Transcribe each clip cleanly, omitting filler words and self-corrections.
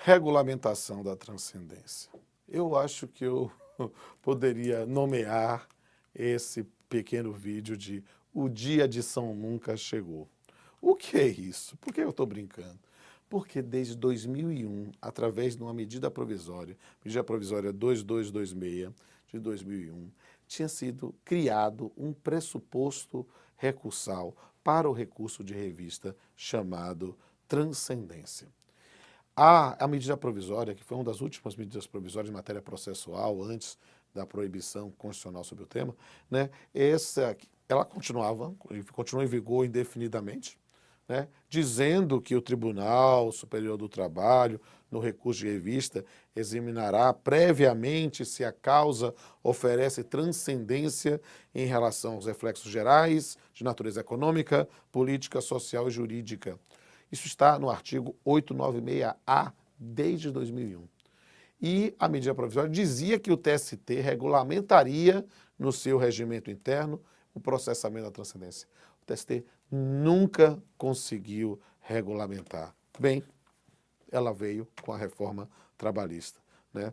Regulamentação da transcendência. Eu acho que eu poderia nomear esse pequeno vídeo de O Dia de São Nunca Chegou. O que é isso? Por que eu estou brincando? Porque desde 2001, através de uma medida provisória 2226 de 2001, tinha sido criado um pressuposto recursal para o recurso de revista chamado transcendência. A medida provisória, que foi uma das últimas medidas provisórias em matéria processual, antes da proibição constitucional sobre o tema, né, ela continua em vigor indefinidamente, né, dizendo que o Tribunal Superior do Trabalho, no recurso de revista, examinará previamente se a causa oferece transcendência em relação aos reflexos gerais de natureza econômica, política, social e jurídica. Isso está no artigo 896-A desde 2001. E a medida provisória dizia que o TST regulamentaria no seu regimento interno o processamento da transcendência. O TST nunca conseguiu regulamentar. Bem, ela veio com a reforma trabalhista, né?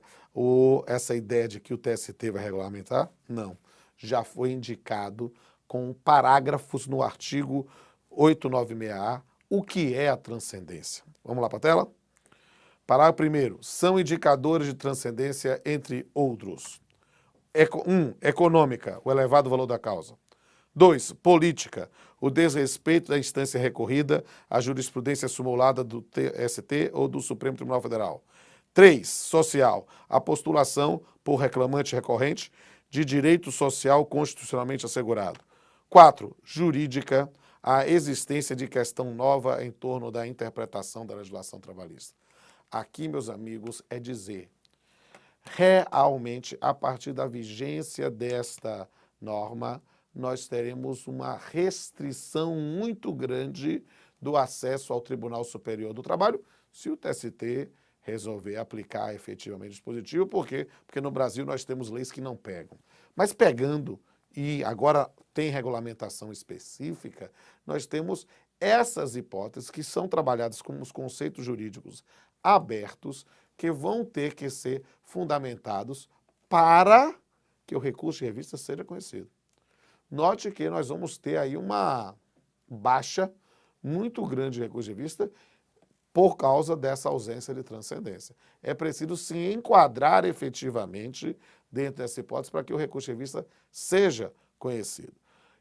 Essa ideia de que o TST vai regulamentar, não. Já foi indicado com parágrafos no artigo 896-A o que é a transcendência. Vamos lá para a tela? Parágrafo 1º. São indicadores de transcendência, entre outros. 1. Econômica, o elevado valor da causa. 2. Política, o desrespeito da instância recorrida à jurisprudência simulada do TST ou do Supremo Tribunal Federal. 3. Social, a postulação por reclamante recorrente de direito social constitucionalmente assegurado. 4. Jurídica, a existência de questão nova em torno da interpretação da legislação trabalhista. Aqui, meus amigos, é dizer, realmente, a partir da vigência desta norma, nós teremos uma restrição muito grande do acesso ao Tribunal Superior do Trabalho, se o TST resolver aplicar efetivamente o dispositivo. Por quê? Porque no Brasil nós temos leis que não pegam. Mas pegando, e agora tem regulamentação específica, nós temos essas hipóteses que são trabalhadas como os conceitos jurídicos abertos, que vão ter que ser fundamentados para que o recurso de revista seja conhecido. Note que nós vamos ter aí uma baixa muito grande de recurso de revista por causa dessa ausência de transcendência. É preciso se enquadrar efetivamente dentro dessa hipótese para que o recurso de revista seja conhecido.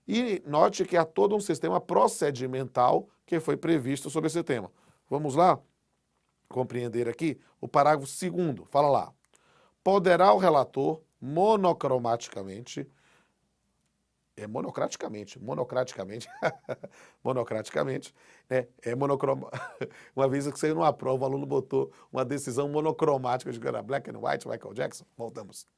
E note que há todo um sistema procedimental que foi previsto sobre esse tema. Vamos lá compreender aqui o parágrafo 2º. Fala lá. Poderá o relator monocraticamente, né? Uma vez que saiu numa prova, o aluno botou uma decisão monocromática, de era Black and White, Michael Jackson. Voltamos.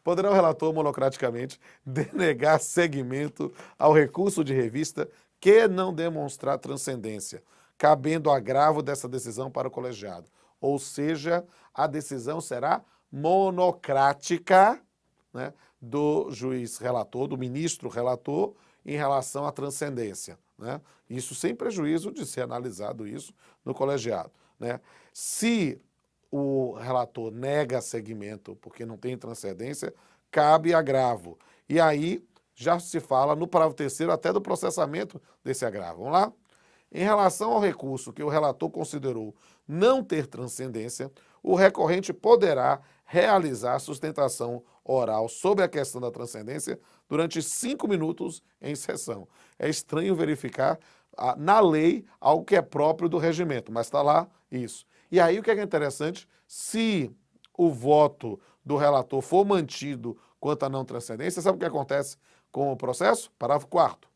Poderá o relator monocraticamente denegar seguimento ao recurso de revista que não demonstrar transcendência, cabendo agravo dessa decisão para o colegiado. Ou seja, a decisão será monocrática, né, do juiz relator, do ministro relator, em relação à transcendência, né? Isso sem prejuízo de ser analisado isso no colegiado, né? Se o relator nega seguimento porque não tem transcendência, cabe agravo. E aí já se fala no parágrafo 3º até do processamento desse agravo. Vamos lá? Em relação ao recurso que o relator considerou não ter transcendência, o recorrente poderá realizar sustentação oral sobre a questão da transcendência durante 5 minutos em sessão. É estranho verificar na lei algo que é próprio do regimento, mas está lá isso. E aí o que é interessante, se o voto do relator for mantido quanto à não transcendência, sabe o que acontece com o processo? Parágrafo 4º.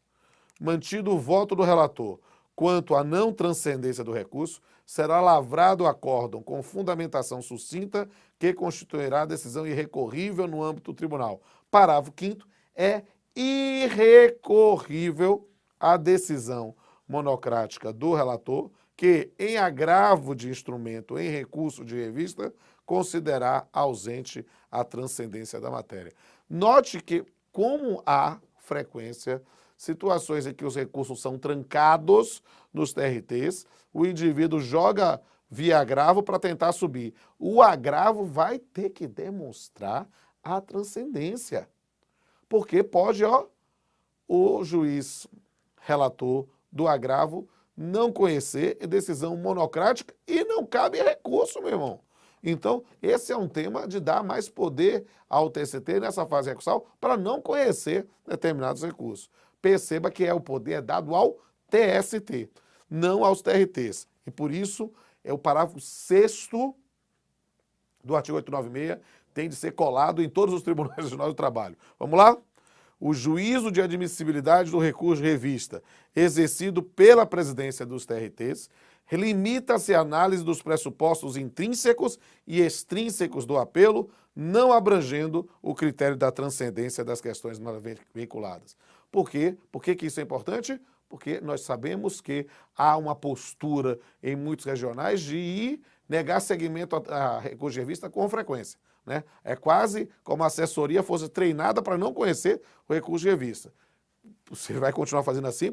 Mantido o voto do relator quanto à não transcendência do recurso, será lavrado acórdão com fundamentação sucinta que constituirá decisão irrecorrível no âmbito do tribunal. Parágrafo 5º. É irrecorrível a decisão monocrática do relator que, em agravo de instrumento em recurso de revista, considerar ausente a transcendência da matéria. Note que, como há frequência, situações em que os recursos são trancados nos TRTs, o indivíduo joga via agravo para tentar subir. O agravo vai ter que demonstrar a transcendência. Porque pode, o juiz relator do agravo não conhecer, é decisão monocrática e não cabe recurso, meu irmão. Então, esse é um tema de dar mais poder ao TST nessa fase recursal para não conhecer determinados recursos. Perceba que o poder dado ao TST, não aos TRTs. E por isso, o parágrafo 6º do artigo 896 tem de ser colado em todos os tribunais regionais do trabalho. Vamos lá? O juízo de admissibilidade do recurso de revista exercido pela presidência dos TRTs limita-se à análise dos pressupostos intrínsecos e extrínsecos do apelo, não abrangendo o critério da transcendência das questões veiculadas. Por quê? Por que isso é importante? Porque nós sabemos que há uma postura em muitos regionais de negar seguimento a recurso de revista com frequência. Né? É quase como a assessoria fosse treinada para não conhecer o recurso de revista. Você vai continuar fazendo assim,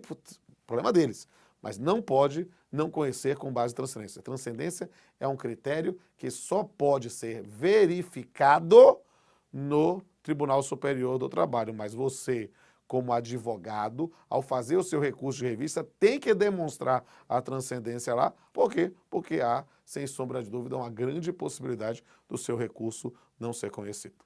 problema deles. Mas não pode não conhecer com base em transcendência. Transcendência é um critério que só pode ser verificado no Tribunal Superior do Trabalho. Mas você, como advogado, ao fazer o seu recurso de revista, tem que demonstrar a transcendência lá. Por quê? Porque há, sem sombra de dúvida, uma grande possibilidade do seu recurso não ser conhecido.